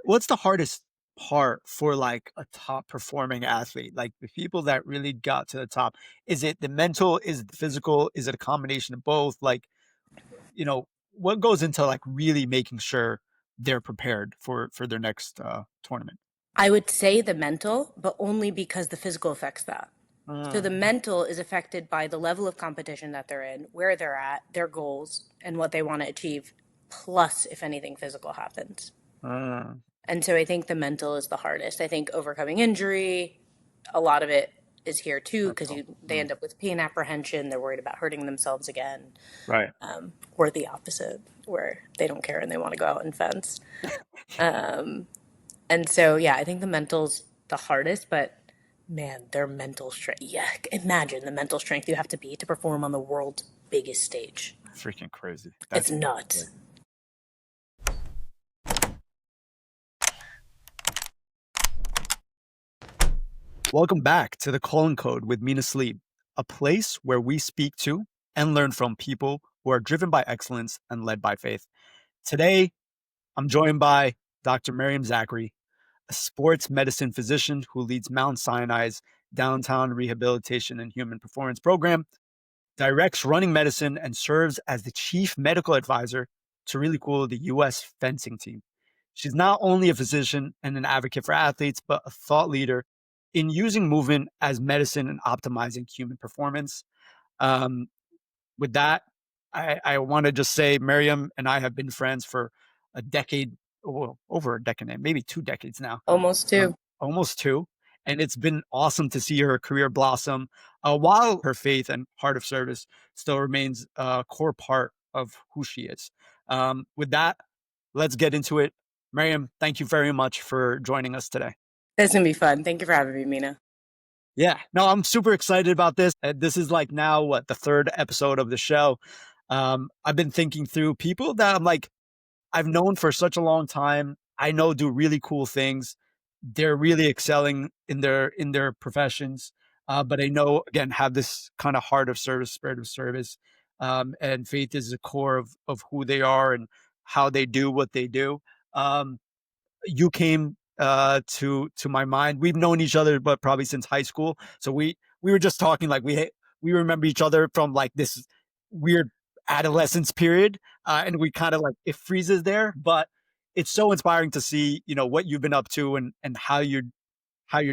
What's the hardest part for like a top performing athlete? Like the people that really got to the top. Is it the mental? Is it the physical? Is it a combination of both? Like, what goes into like really making sure they're prepared for their next tournament? I would say the mental, but only because the physical affects that. So the Mm, mental is affected by the level of competition that they're in, where they're at, their goals, and what they want to achieve, plus if anything physical happens. mm, And so I think the mental is the hardest. I think overcoming injury, a lot of it is here too, because mental. they end up with pain apprehension. They're worried about hurting themselves again, Right. or the opposite, where they don't care and they want to go out and fence. And so, yeah, I think the mental's the hardest, but man, their mental strength. Yeah, imagine the mental strength you have to be to perform on the world's biggest stage. Freaking crazy. It's That's nuts. Welcome back to the Calling Code with Mina Salib, a place where we speak to and learn from people who are driven by excellence and led by faith. Today, I'm joined by Dr. Mariam Zakhary, a sports medicine physician who leads Mount Sinai's downtown rehabilitation and human performance program, directs running medicine, and serves as the chief medical advisor to really cool the U.S. fencing team. She's not only a physician and an advocate for athletes, but a thought leader in using movement as medicine and optimizing human performance. Um, with that, I want to just say Miriam and I have been friends for a decade, well, over a decade, maybe 2 decades now, Almost too. almost two. And it's been awesome to see her career blossom while her faith and heart of service still remains a core part of who she is. With that, let's get into it. Miriam, thank you very much for joining us today. That's gonna be fun. Thank you for having me, Mina. Yeah, no, I'm super excited about this. This is like now what the third episode of the show. I've been thinking through people that I'm like I've known for such a long time. I know do really cool things. They're really excelling in their professions, but I know again have this kind of heart of service, spirit of service, and faith is the core of who they are and how they do what they do. Um, you came to my mind. We've known each other, but probably since high school. So we were just talking like we remember each other from like this weird adolescence period, and we kind of like it freezes there. But it's so inspiring to see what you've been up to and how you're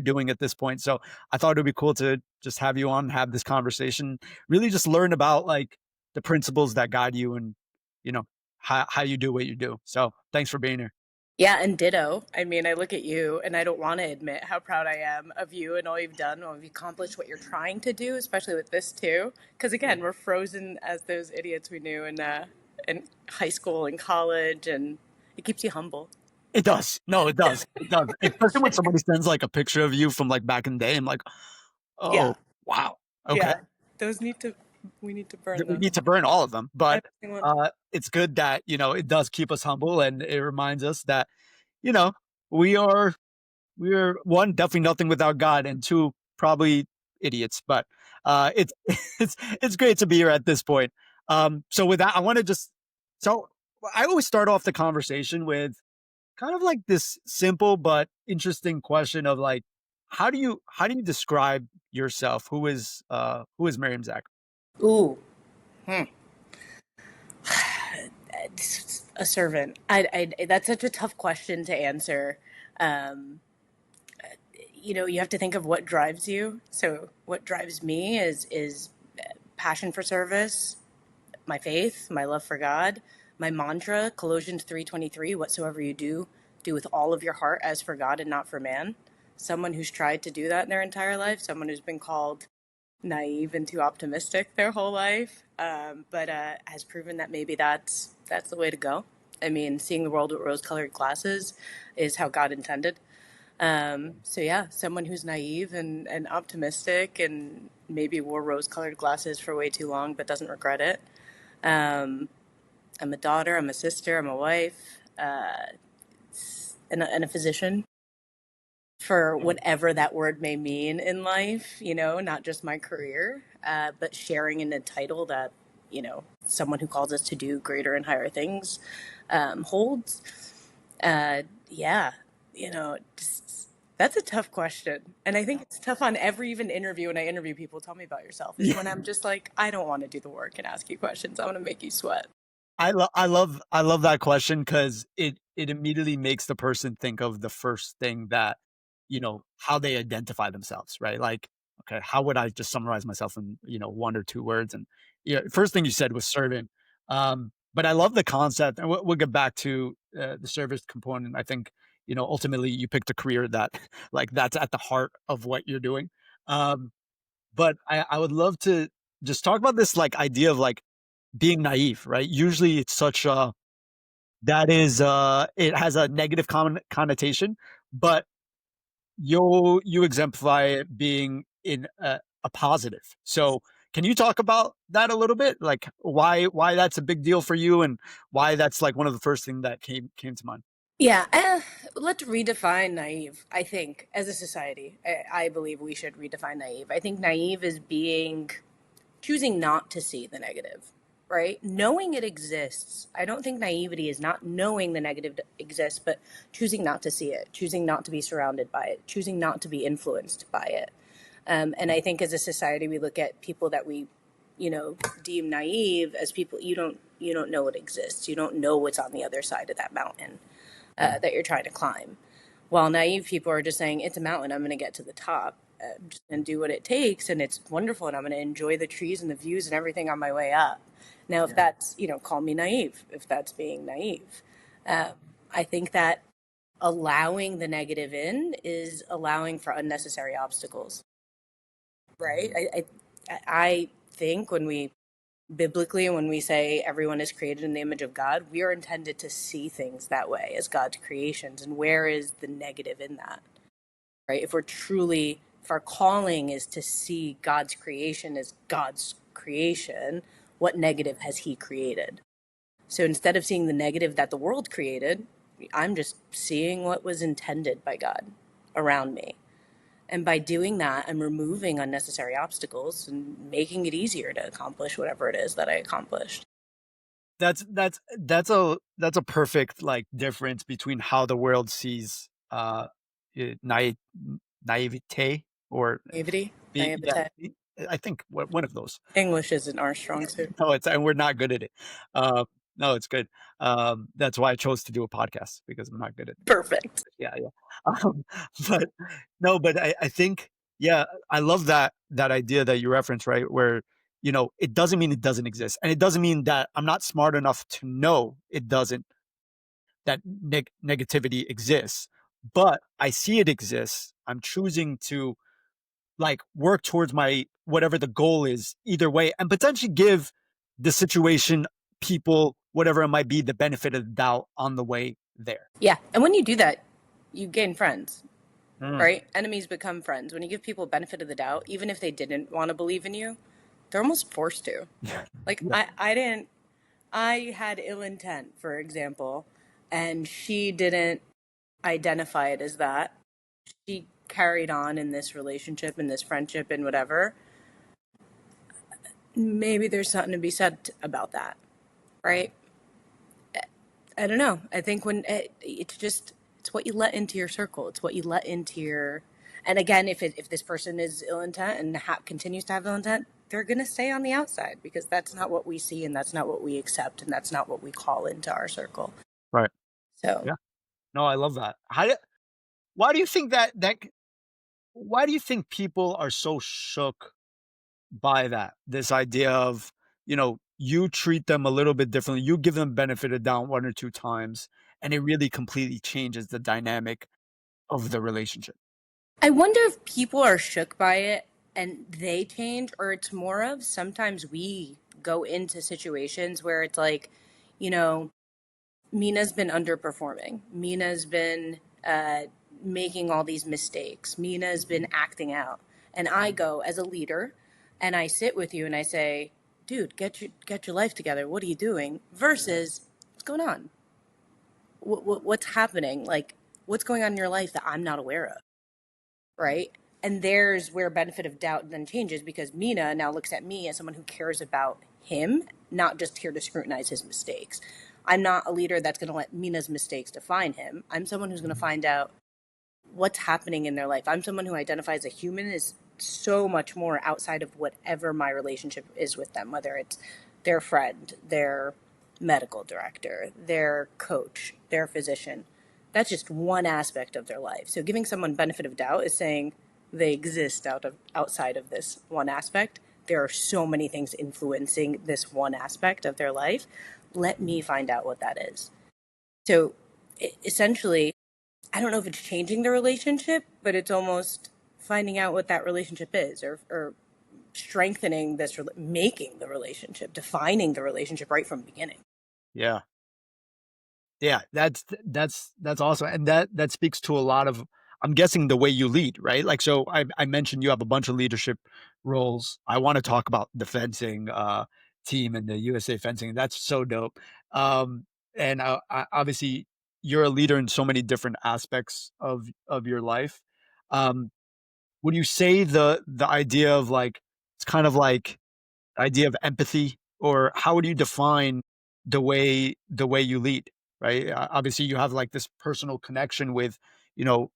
doing at this point. So I thought it would be cool to just have you on, and have this conversation, really just learn about like the principles that guide you and you know how you do what you do. So thanks for being here. Yeah, and ditto. I mean, I look at you and I don't want to admit how proud I am of you and all you've done, and all you've accomplished, what you're trying to do, especially with this too. Because again, we're frozen as those idiots we knew in high school and college, and it keeps you humble. It does. No, it does. It does. Especially when somebody sends like a picture of you from like back in the day. I'm like, oh, Yeah, wow. Okay. yeah. Those need to. We need to burn We those. need to burn all of them. Every But single one. it's good that, it does keep us humble and it reminds us that, you know, we are, we are one, definitely nothing without God, and two, probably idiots. But it's, it's great to be here at this point. So with that, I want to so I always start off the conversation with kind of like this simple but interesting question of like how do you describe yourself? Who is Miriam Zach? Ooh, a servant. That's such a tough question to answer. Um, you have to think of what drives you. So, what drives me is passion for service, my faith, my love for God, my mantra, Colossians 3:23, whatsoever you do, do with all of your heart as for God and not for man. Someone who's tried to do that in their entire life, someone who's been called naive and too optimistic their whole life, but has proven that maybe that's the way to go. I mean, seeing the world with rose-colored glasses is how God intended. So yeah, someone who's naive and optimistic and maybe wore rose-colored glasses for way too long, but doesn't regret it. Um, I'm a daughter, I'm a sister, I'm a wife, and a physician for whatever that word may mean in life, not just my career, but sharing in a title that, someone who calls us to do greater and higher things holds. Yeah. you know, just, that's a tough question. And I think it's tough on every even interview when I interview people, tell me about yourself, is Yeah. when I'm just like, I don't want to do the work and ask you questions. I want to make you sweat. I love that question because it immediately makes the person think of the first thing that, how they identify themselves, right? Like, okay, how would I just summarize myself in, one or two words? And yeah, first thing you said was serving. But I love the concept, and we'll get back to the service component. I think, ultimately you picked a career that like that's at the heart of what you're doing. Um, but I would love to just talk about this like idea of like being naive, right? Usually it's such a that is it has a negative connotation, but you exemplify it being in a positive. So can you talk about that a little bit? Like why that's a big deal for you and why that's like one of the first thing that came to mind. Yeah, let's redefine naive. I think as a society, I believe we should redefine naive. I think naive is being choosing not to see the negative, right? Knowing it exists. I don't think naivety is not knowing the negative exists, but choosing not to see it, choosing not to be surrounded by it, choosing not to be influenced by it. And I think as a society, we look at people that we, deem naive as people you don't know it exists. You don't know what's on the other side of that mountain that you're trying to climb. While naive people are just saying, it's a mountain, I'm going to get to the top. I'm just going to do what it takes, and it's wonderful, and I'm going to enjoy the trees and the views and everything on my way up. Now, if Yeah. that's, call me naive, if that's being naive. Um, I think that allowing the negative in is allowing for unnecessary obstacles, right? Mhm. I think when we biblically, when we say everyone is created in the image of God, we are intended to see things that way as God's creations. And where is the negative in that? Right? If our calling is to see God's creation as God's creation, what negative has He created? So instead of seeing the negative that the world created, I'm just seeing what was intended by God around me. And by doing that, I'm removing unnecessary obstacles and making it easier to accomplish whatever it is that I accomplished. That's a perfect like difference between how the world sees naive naivete or Naivety, yeah, naivete. I think one of those. English isn't our strong suit. No, it's and we're not good at it. No, it's good. That's why I chose to do a podcast because I'm not good at Perfect. yeah, yeah. Um, but no, but I think yeah, I love that idea that you referenced, right? Where it doesn't mean it doesn't exist, and it doesn't mean that I'm not smart enough to know it doesn't that negativity exists, but I see it exists. I'm choosing to like work towards my whatever the goal is either way and potentially give the situation people whatever it might be the benefit of the doubt on the way there. Yeah. And when you do that, you gain friends, Mm. right? Enemies become friends. When you give people benefit of the doubt, even if they didn't want to believe in you, they're almost forced to. Yeah. Like Yeah. I had ill intent, for example, and she didn't identify it as that. She carried on in this relationship, in this friendship, and whatever. Maybe there's something to be said about that, right? I don't know. I think it's just it's what you let into your circle. It's what you let into your. And again, if this person is ill intent and continues to have ill intent, they're gonna stay on the outside because that's not what we see and that's not what we accept and that's not what we call into our circle. Right. So Yeah. No, I love that. Why do you think why do you think people are so shook by that? This idea of, you treat them a little bit differently. You give them benefit of doubt one or two times, and it really completely changes the dynamic of the relationship. I wonder if people are shook by it and they change, or it's more of sometimes we go into situations where it's like, you know, Mina's been underperforming. Mina's been making all these mistakes. Mina's been acting out. And I go as a leader and I sit with you and I say, dude, get your life together. What are you doing? Versus, what's going on? What's happening? Like, what's going on in your life that I'm not aware of? Right? And there's where benefit of doubt then changes because Mina now looks at me as someone who cares about him, not just here to scrutinize his mistakes. I'm not a leader that's going to let Mina's mistakes define him. I'm someone who's going to find out what's happening in their life. I'm someone who identifies a human as so much more outside of whatever my relationship is with them, whether it's their friend, their medical director, their coach, their physician. That's just one aspect of their life. So giving someone benefit of doubt is saying they exist outside of this one aspect. There are so many things influencing this one aspect of their life. Let me find out what that is. So essentially, I don't know if it's changing the relationship, but it's almost finding out what that relationship is, or strengthening this, making the relationship, defining the relationship right from the beginning. Yeah. Yeah, that's awesome, and that speaks to a lot of, I'm guessing, the way you lead, right? Like, so I mentioned you have a bunch of leadership roles. I wanna talk about the fencing, team and the USA fencing. That's so dope. And, obviously, you're a leader in so many different aspects of your life. Um, would you say the idea of, like, it's kind of like idea of empathy, or how would you define the way you lead, right? Obviously, you have like this personal connection with, you know,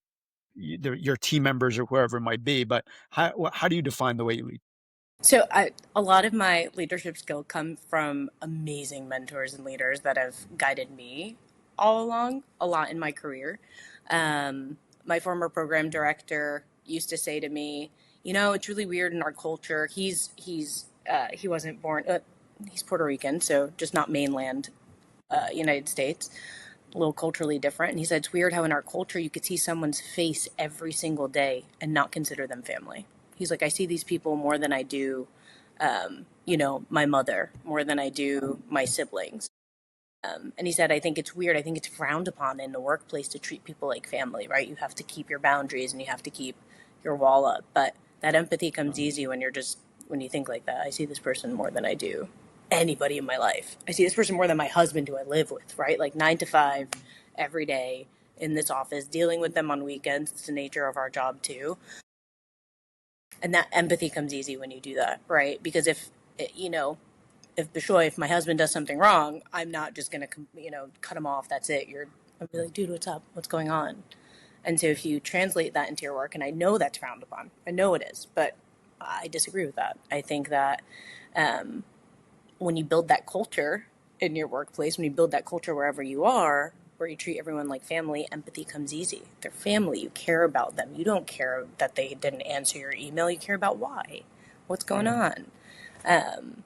your team members or whoever it might be, but how do you define the way you lead? So a lot of my leadership skill come from amazing mentors and leaders that have guided me all along, a lot in my career. My former program director used to say to me, "You know, it's really weird in our culture. He wasn't born. He's Puerto Rican, so just not mainland United States. A little culturally different." And he said, "It's weird how in our culture you could see someone's face every single day and not consider them family." He's like, "I see these people more than I do, my mother, more than I do my siblings." And he said, "I think it's weird. I think it's frowned upon in the workplace to treat people like family, right? You have to keep your boundaries and you have to keep your wall up. But that empathy comes easy when you think like that. I see this person more than I do anybody in my life. I see this person more than my husband who I live with, right? Like 9 to 5 every day in this office, dealing with them on weekends. It's the nature of our job too. And that empathy comes easy when you do that, right? Because if Bishoy, if my husband does something wrong, I'm not just gonna, cut him off. That's it. I'll be like, dude, what's up? What's going on? And so if you translate that into your work, and I know that's frowned upon, I know it is, but I disagree with that. I think that um, when you build that culture in your workplace, when you build that culture wherever you are, where you treat everyone like family, empathy comes easy. They're family. You care about them. You don't care that they didn't answer your email. You care about why. What's going on? Um,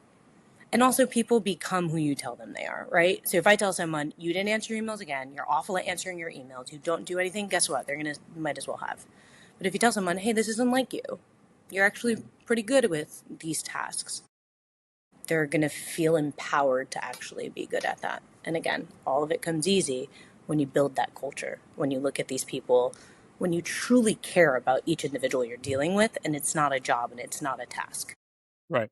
and also, people become who you tell them they are, right? So if I tell someone, you didn't answer your emails again, you're awful at answering your emails, you don't do anything, guess what? Might as well have. But if you tell someone, hey, this isn't like you, you're actually pretty good with these tasks, they're going to feel empowered to actually be good at that. And again, all of it comes easy when you build that culture, when you look at these people, when you truly care about each individual you're dealing with, and it's not a job and it's not a task. Right.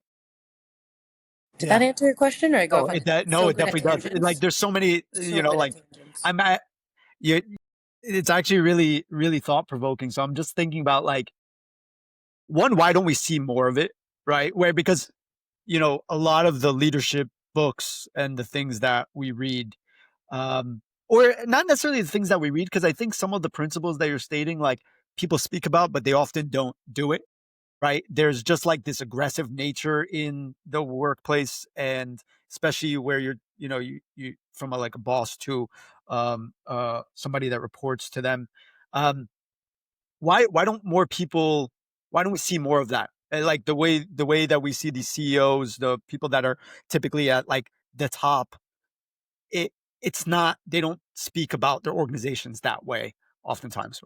Did Yeah. that answer your question, or I go Oh, off on no, so it good at definitely does. Like, tangents? there's so many, So good at tangents. I'm at you. It's actually really, really thought provoking. So I'm just thinking about, like, one, why don't we see more of it, right? Where, because, a lot of the leadership books and the things that we read, or not necessarily the things that we read, because I think some of the principles that you're stating, like, people speak about, but they often don't do it, right? There's just like this aggressive nature in the workplace, and especially where you from like a boss to somebody that reports to them. Um, why don't more people? Why don't we see more of that? And, like, the way that we see these CEOs, the people that are typically at like the top, it it's not, they don't speak about their organizations that way oftentimes.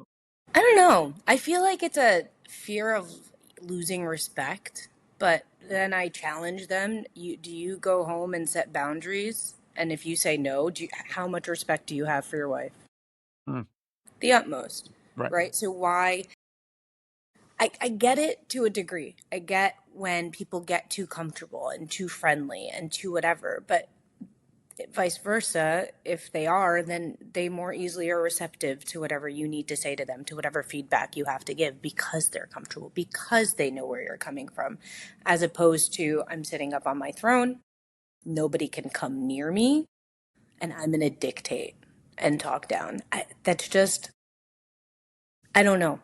I don't know. I feel like it's a fear of losing respect, but then I challenge them. Do you go home and set boundaries? And if you say no, how much respect do you have for your wife? Mm, The utmost, right. right? So why? I get it to a degree. I get when people get too comfortable and too friendly and too whatever, but vice versa, if they are, then they more easily are receptive to whatever you need to say to them, to whatever feedback you have to give, because they're comfortable, because they know where you're coming from, as opposed to, I'm sitting up on my throne, nobody can come near me, and I'm going to dictate and talk down. That's just, I don't know.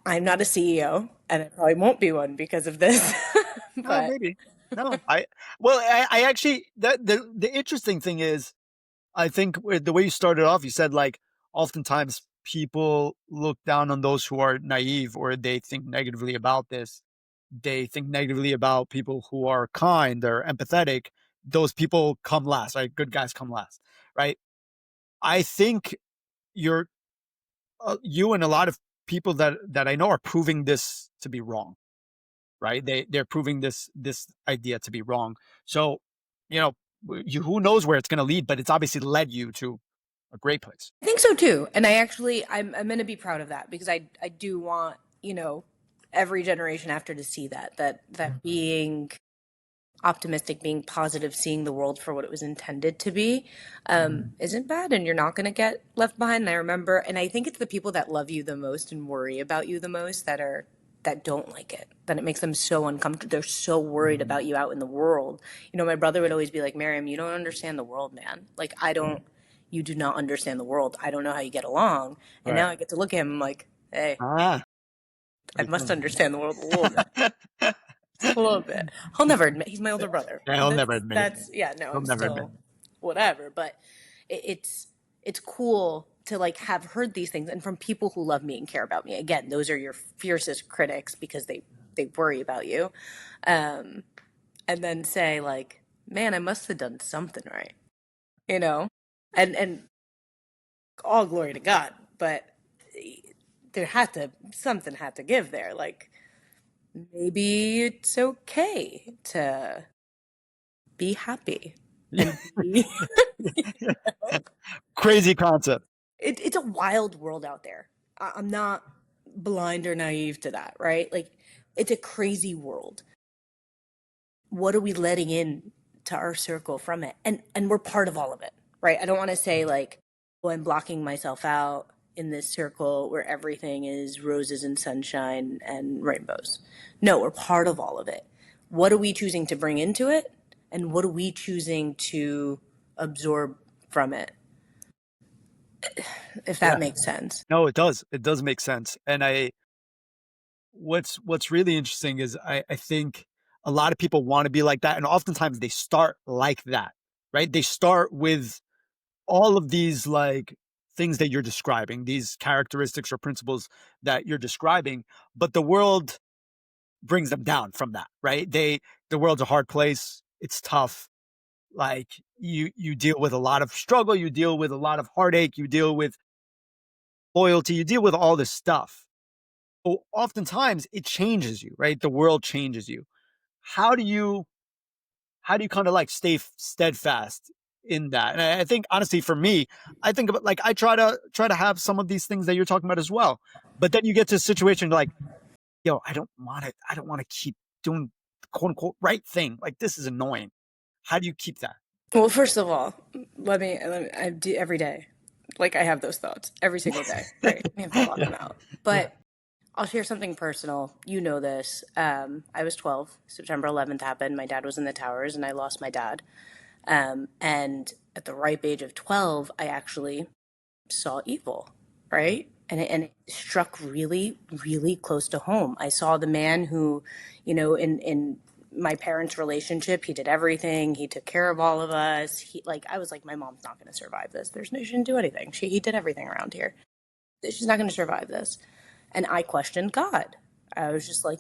I'm not a CEO, and I probably won't be one because of this. Oh, But maybe. No, I actually, the interesting thing is, I think the way you started off, you said like oftentimes people look down on those who are naive or they think negatively about this. They think negatively about people who are kind or empathetic. Those people come last, right? Good guys come last, right? I think you're you and a lot of people that I know are proving this to be wrong, right? They're proving this idea to be wrong. So, you know, who knows where it's going to lead, but it's obviously led you to a great place. I think so too. And I'm going to be proud of that because I do want, every generation after to see that being optimistic, being positive, seeing the world for what it was intended to be, isn't bad, and you're not going to get left behind. And I remember, and I think it's the people that love you the most and worry about you the most that don't like it. That it makes them so uncomfortable. They're so worried about you out in the world. My brother would always be like, "Mariam, you don't understand the world, man. Like I don't. You do not understand the world. I don't know how you get along." And Right. now I get to look at him. I'm like, "Hey, Ah, I very must funny. understand the world a little bit." A little bit. He'll never admit he's my older brother, Yeah, but he'll that's never admit it. that's yeah. No, He'll I'm never admit still whatever. But it's cool to like have heard these things and from people who love me and care about me. Again, those are your fiercest critics because they worry about you, um, and then say like, man, I must have done something right, you know, and all glory to God, but there had to something had to give there. Like maybe it's okay to be happy it. and be Crazy concept. it's a wild world out there. I'm not blind or naive to that, right? Like it's a crazy world. What are we letting in to our circle from it? And we're part of all of it, right? I don't want to say like, oh, I'm blocking myself out in this circle where everything is roses and sunshine and rainbows. No, we're part of all of it. What are we choosing to bring into it? And what are we choosing to absorb from it, if that Yeah. makes sense? No, it does. It does make sense. And what's really interesting is I think a lot of people want to be like that, and oftentimes they start like that, right? They start with all of these like things that you're describing, these characteristics or principles that you're describing, but the world brings them down from that, right? The world's a hard place. It's tough. Like you deal with a lot of struggle, you deal with a lot of heartache, you deal with loyalty, you deal with all this stuff. But oftentimes it changes you, right? The world changes you. How do you how do you kind of like stay steadfast in that? And I think honestly for me, I think about like I try to have some of these things that you're talking about as well. But then you get to a situation like, yo, I don't want it. I don't want to keep doing the quote unquote right thing. Like this is annoying. How do you keep that? Well, first of all, let me I do every day. Like I have those thoughts every single day, right? We have to block Yeah. them out. Yeah. But I'll share something personal. You know this. I was 12. September 11th happened. My dad was in the towers, and I lost my dad. And at the ripe age of 12, I actually saw evil, right? And it struck really, really close to home. I saw the man who, in my parents' relationship, he did everything. He took care of all of us. I was like, my mom's not going to survive this. There's no, she didn't do anything. He did everything around here. She's not going to survive this. And I questioned God. I was just like,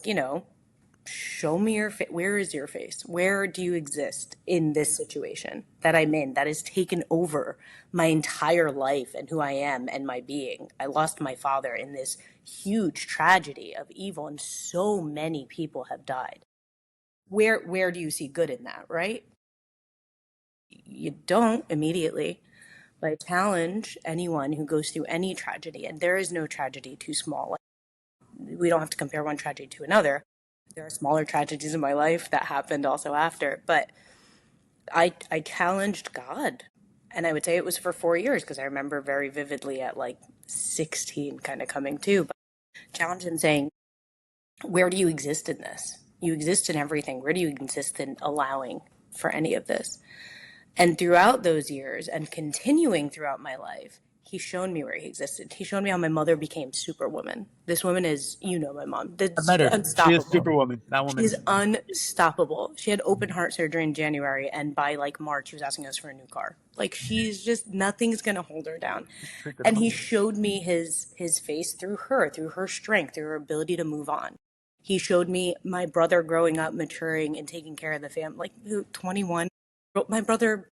show me your face. Where is your face? Where do you exist in this situation that I'm in that has taken over my entire life and who I am and my being? I lost my father in this huge tragedy of evil, and so many people have died. Where do you see good in that, right? You don't immediately. But I challenge anyone who goes through any tragedy, and there is no tragedy too small. We don't have to compare one tragedy to another. There are smaller tragedies in my life that happened also after, but I challenged God, and I would say it was for 4 years because I remember very vividly at like 16 kind of coming to, but challenge him saying, where do you exist in this? You exist in everything. Where do you exist in allowing for any of this? And throughout those years and continuing throughout my life, He's shown me where he existed. He showed me how my mother became Superwoman. This woman is, you know, my mom. I That's met her. She is unstoppable. Superwoman. That woman She's is unstoppable. She had open heart surgery in January, and by like March, she was asking us for a new car. Like she's just nothing's gonna hold her down. freaking And he awesome. showed me his face through her strength, through her ability to move on. He showed me my brother growing up, maturing, and taking care of the family. Like 21, my brother,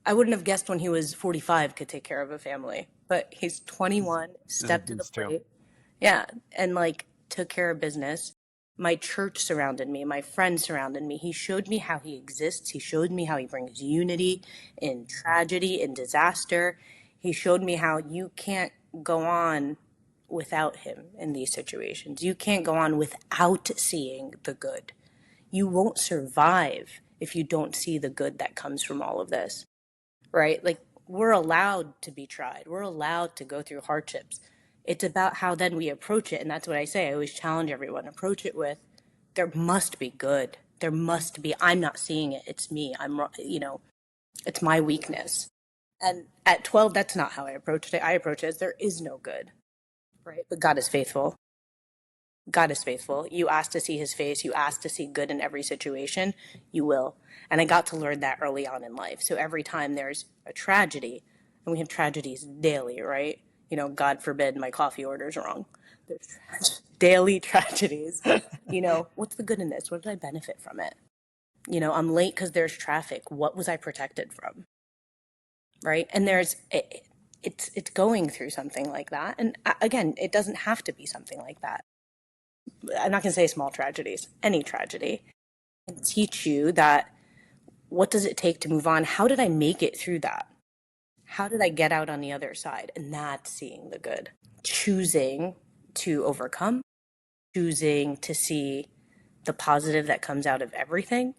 I wouldn't have guessed when he was 45 could take care of a family, but he's He's, 21, he's a stepped to the beast too. plate. Yeah, and like took care of business. My church surrounded me, my friends surrounded me. He showed me how he exists. He showed me how he brings unity in tragedy, in disaster. He showed me how you can't go on without him in these situations. You can't go on without seeing the good. You won't survive if you don't see the good that comes from all of this, right? Like we're allowed to be tried. We're allowed to go through hardships. It's about how then we approach it. And that's what I say. I always challenge everyone, approach it with, there must be good. There must be, I'm not seeing it. It's me. It's my weakness. And at 12, that's not how I approached it. I approach it as there is no good, right? But God is faithful. God is faithful. You ask to see his face, you ask to see good in every situation, you will. And I got to learn that early on in life. So every time there's a tragedy, and we have tragedies daily, right? You know, God forbid my coffee order's wrong. There's daily tragedies. You know, what's the good in this? What did I benefit from it? You know, I'm late because there's traffic. What was I protected from? Right? And it's going through something like that. And again, it doesn't have to be something like that. I'm not going to say small tragedies, any tragedy, and teach you that what does it take to move on? How did I make it through that? How did I get out on the other side? And that's seeing the good. Choosing to overcome, choosing to see the positive that comes out of everything.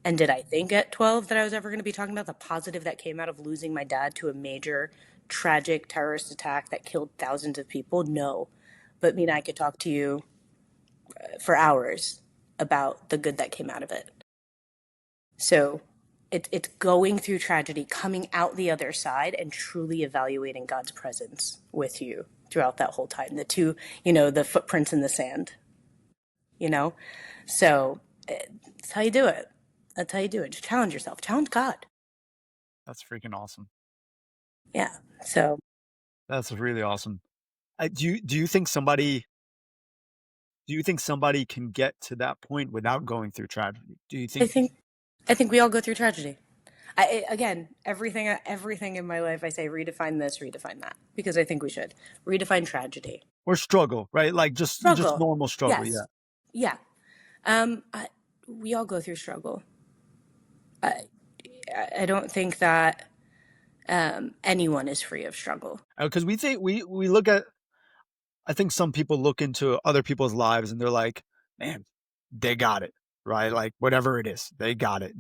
And did I think at 12 that I was ever going to be talking about the positive that came out of losing my dad to a major tragic terrorist attack that killed thousands of people? No. But Mina, I could talk to you for hours about the good that came out of it. So it's going through tragedy, coming out the other side, and truly evaluating God's presence with you throughout that whole time. The two, the footprints in the sand, you know? So that's how you do it. That's how you do it. Just challenge yourself, challenge God. That's freaking awesome. Yeah. So That's really awesome. Do you think somebody can get to that point without going through tragedy? Do you I think, think, I think we all go through tragedy. Again, everything in my life, I say redefine this, redefine that, because I think we should redefine tragedy. or struggle, right? Like just Struggle, normal struggle, yeah. yes, yeah. Um, I, we all go through struggle. I, I don't think that anyone is free of struggle. Because we look at, I think some people look into other people's lives and they're like, man, they got it, right? Like whatever it is, they got it.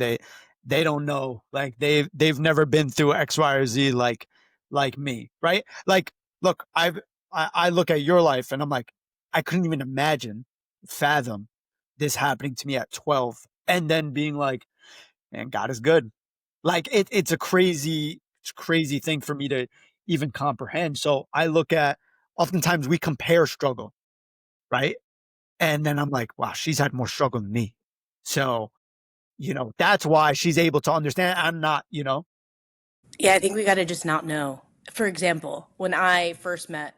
They don't know, like they've never been through X, Y, or Z like me, right? Like, look, I look at your life and I'm like, I couldn't even fathom this happening to me at 12, and then being like, man, God is good. Like it's a crazy thing for me to even comprehend. So I look at, oftentimes we compare struggle, right? And then I'm like, wow, she's had more struggle than me. So, that's why she's able to understand. I'm not. Yeah, I think we got to just not know. For example, when I first met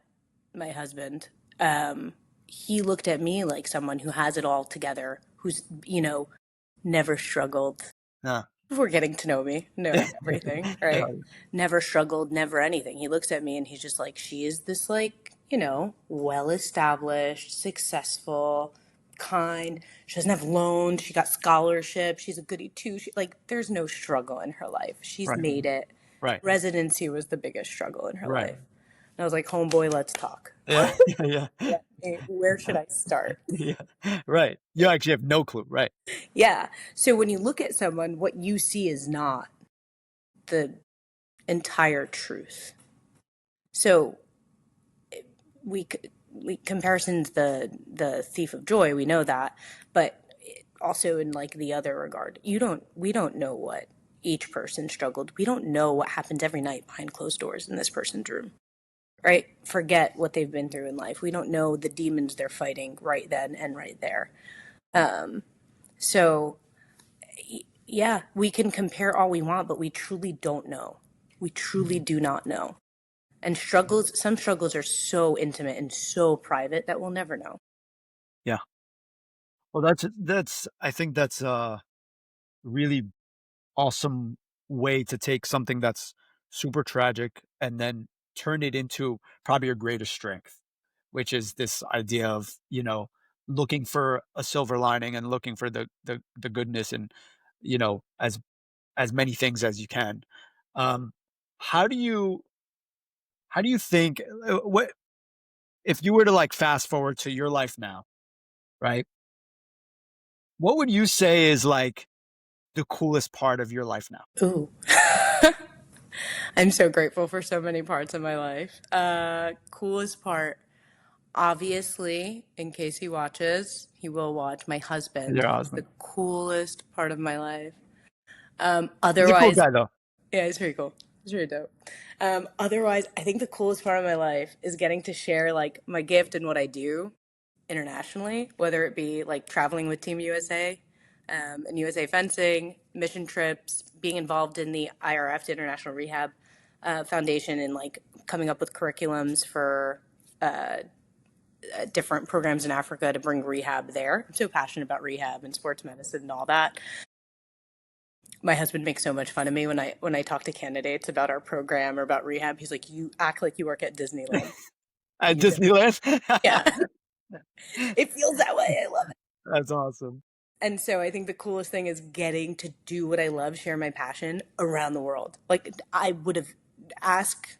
my husband, he looked at me like someone who has it all together, who's never struggled. Yeah. Before getting to know me, knowing everything, right? Never struggled, never anything. He looks at me and he's just like, she is this, like, well established, successful, kind. She doesn't have loans. She got scholarships. She's a goody too. There's no struggle in her life. She's Right. made it. Right. Residency was the biggest struggle in her Right. life. And I was like, homeboy, let's talk. Yeah. Yeah. Yeah. Where should I start? Yeah. Right. You actually have no clue. Right. Yeah. So when you look at someone, what you see is not the entire truth. So we comparisons the thief of joy, we know that, but also in like the other regard, we don't know what each person struggled. We don't know what happens every night behind closed doors in this person's room. right? Forget what they've been through in life. We don't know the demons they're fighting right then and right there. Um, so, yeah, we can compare all we want, but we truly don't know. We truly do not know. And struggles, some struggles are so intimate and so private that we'll never know. Yeah. Well, that's I think that's a really awesome way to take something that's super tragic and then turn it into probably your greatest strength, which is this idea of, looking for a silver lining and looking for the goodness and, as many things as you can. Um, how do you how do you think what if you were to like fast forward to your life now, right? What would you say is like the coolest part of your life now? Ooh. I'm so grateful for so many parts of my life. Coolest part, obviously, in case he watches, he will watch. My husband Your is the husband. coolest part of my life. He's a cool Otherwise, guy though. yeah, it's pretty cool. It's really dope. Otherwise, I think the coolest part of my life is getting to share like my gift and what I do internationally, whether it be like traveling with Team USA and USA fencing, mission trips, being involved in the IRF, the International Rehab Foundation, and like coming up with curriculums for different programs in Africa to bring rehab there. I'm so passionate about rehab and sports medicine and all that. My husband makes so much fun of me when I talk to candidates about our program or about rehab. He's like, "You act like you work at Disneyland, At and you don't." Disneyland. Yeah, it feels that way. I love it. That's awesome. And so I think the coolest thing is getting to do what I love, share my passion around the world. Like I would have asked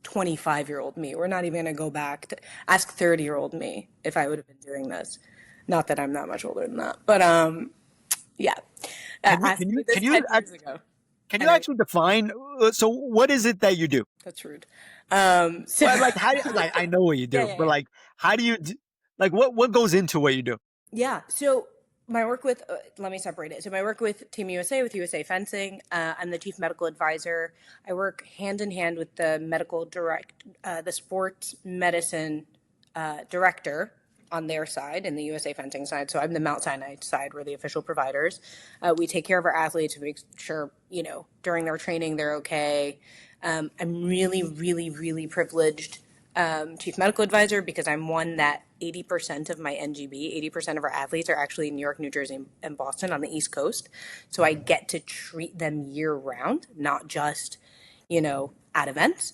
25-year-old me. We're not even going to go back to ask 30-year-old me if I would have been doing this. Not that I'm that much older than that, but yeah. Can you Ask can me you this can you 10 years ago. can you And I actually define? So, what is it that you do? That's rude. So Well, like how do you, like I know what you yeah, do, yeah, but yeah. like how do you like what goes into what you do? Yeah. So my work with, let me separate it. So my work with Team USA, with USA Fencing, I'm the chief medical advisor. I work hand in hand with the the sports medicine director on their side and the USA Fencing side. So I'm the Mount Sinai side. We're the official providers. We take care of our athletes. We make sure, during their training, they're okay. I'm really, really, really privileged chief medical advisor because I'm one that 80% of my NGB, 80% of our athletes are actually in New York, New Jersey, and Boston on the East Coast. So I get to treat them year round, not just, at events.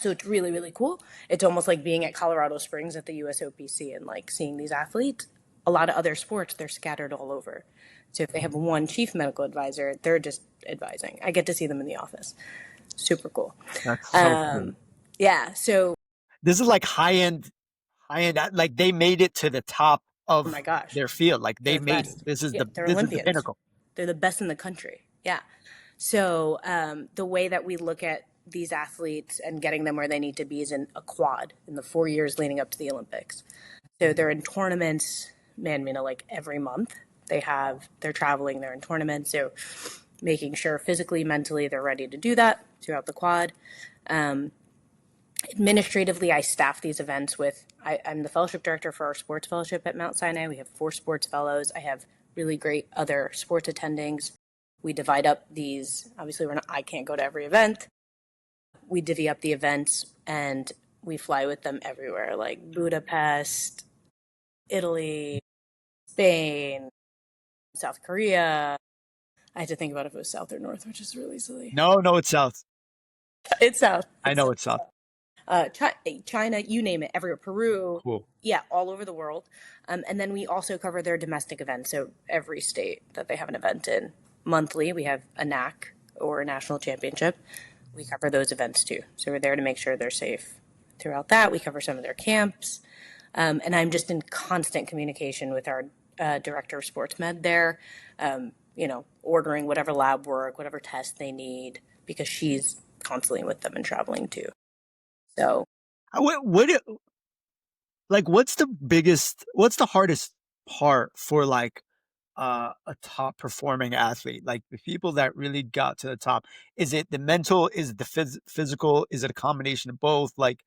So it's really, really cool. It's almost like being at Colorado Springs at the USOPC and like seeing these athletes. A lot of other sports, they're scattered all over. So if they have one chief medical advisor, they're just advising. I get to see them in the office. Super cool. That's so cool. Um, yeah. So, This is like high end. Like they made it to the top oh of my gosh, their field. Like they're they the made it. best. This is Yeah, the they're this is the Olympians. pinnacle. They're the best in the country. Yeah. So the way that we look at these athletes and getting them where they need to be is in a quad in the 4 years leading up to the Olympics. So they're in tournaments, man, like every month. They're traveling, they're in tournaments. So making sure physically, mentally, they're ready to do that throughout the quad. Administratively, I staff these events I'm the fellowship director for our sports fellowship at Mount Sinai. We have 4 sports fellows. I have really great other sports attendings. We divide up these. Obviously, I can't go to every event. We divvy up the events and we fly with them everywhere, like Budapest, Italy, Spain, South Korea. I had to think about if it was South or North, which is really silly. No, no, it's south. It's South. I know it's south. China, you name it, everywhere, Peru, Cool. yeah, all over the world. And then we also cover their domestic events. So every state that they have an event in monthly, we have a NAC or a national championship. We cover those events too. So we're there to make sure they're safe throughout that. We cover some of their camps. And I'm just in constant communication with our director of sports med there, ordering whatever lab work, whatever test they need, because she's constantly with them and traveling too. So What's the hardest part for like a top performing athlete? Like the people that really got to the top. Is it the mental? Is it the physical? Is it a combination of both? Like,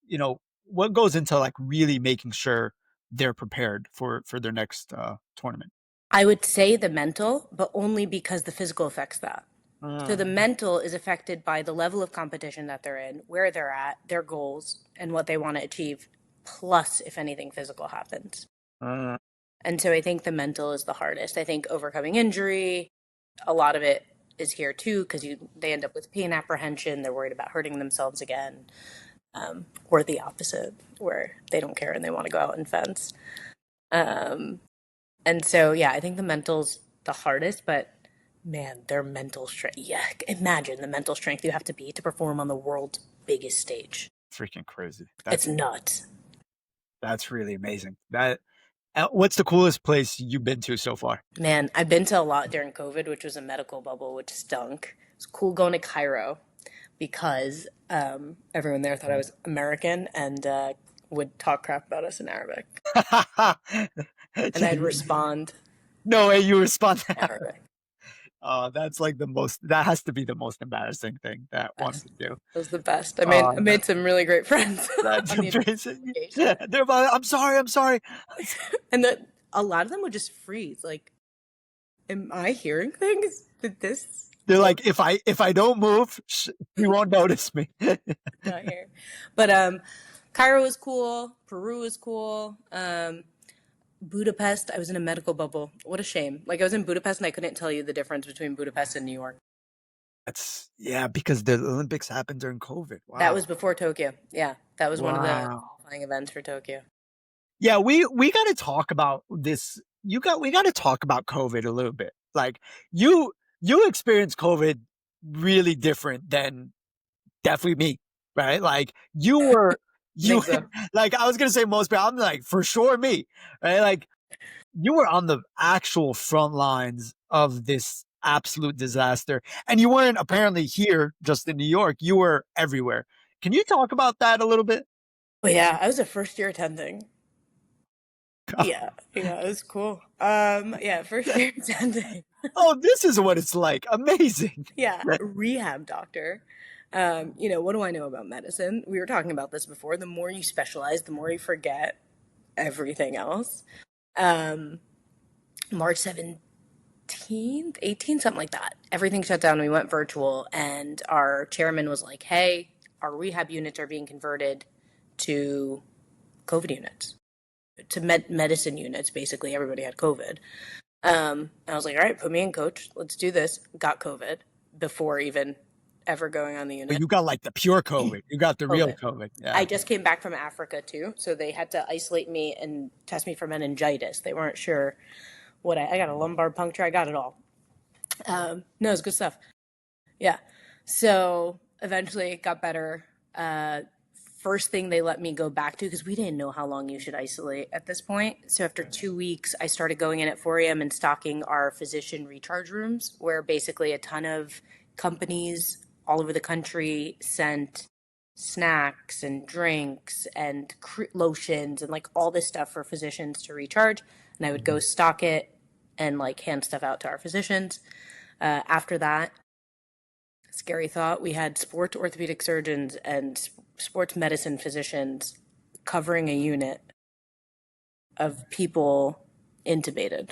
you know, what goes into like really making sure they're prepared for their next tournament? I would say the mental, but only because the physical affects that. So the Mm, mental is affected by the level of competition that they're in, where they're at, their goals, and what they want to achieve, plus if anything physical happens. mm, And so I think the mental is the hardest. I think overcoming injury, a lot of it is here too, because they end up with pain apprehension. They're worried about hurting themselves again, or the opposite, where they don't care and they want to go out and fence. Um, and so, yeah, I think the mental's the hardest, but man, their mental strength. Yeah, imagine the mental strength you have to be to perform on the world's biggest stage. freaking crazy. It's nuts. That's really amazing. That what's the coolest place you've been to so far? Man, I've been to a lot during COVID, which was a medical bubble, which stunk. It's cool going to Cairo because everyone there thought I was American and would talk crap about us in Arabic. And I'd respond No way you respond in that. Arabic. That's like the most, that has to be the most embarrassing thing that one Best. could do. It was the best. I That, made some really great friends that's on the amazing. investigation. They're about, I'm sorry, I'm sorry. And a lot of them would just freeze. Like, am I hearing things? Did this They're work? like, if I don't move, you won't notice me. Not here. But Cairo was cool. Peru was cool. Budapest, I was in a medical bubble. What a shame. Like I was in Budapest and I couldn't tell you the difference between Budapest and New York. That's yeah, because the Olympics happened during COVID. That Wow. was before Tokyo. Yeah, that was one of the Wow. qualifying events for Tokyo. Yeah, we got to talk about this. We got to talk about COVID a little bit. Like you you experienced COVID really different than definitely me, right? Like I you think so. like I was gonna say most, but I'm like for sure me, right? Like you were on the actual front lines of this absolute disaster, and you weren't apparently here just in New York. You were everywhere. Can you talk about that a little bit? But yeah, I was a first year attending. Yeah, yeah, it was cool. Yeah, first year attending. Oh, this is what it's like. Amazing. Yeah, rehab doctor. What do I know about medicine? We were talking about this before. The more you specialize, the more you forget everything else. Um, March 17th, 18th, something like that. Everything shut down. We went virtual, and our chairman was like, hey, our rehab units are being converted to COVID units, to medicine units. Basically, everybody had COVID. I was like, all right, put me in, coach. Let's do this. Got COVID before even ever going on the But unit. you got like the pure COVID. You got the real COVID. COVID. I Yeah. just came back from Africa too, so they had to isolate me and test me for meningitis. They weren't sure what I got a lumbar puncture. I got it all. No, it's good stuff. Yeah. So eventually it got better. First thing they let me go back to, because we didn't know how long you should isolate at this point. So after 2 weeks, I started going in at 4 a.m. and stocking our physician recharge rooms, where basically a ton of companies all over the country sent snacks and drinks and lotions and like all this stuff for physicians to recharge. And I would go stock it and like hand stuff out to our physicians. After that, scary thought, we had sports orthopedic surgeons and sports medicine physicians covering a unit of people intubated.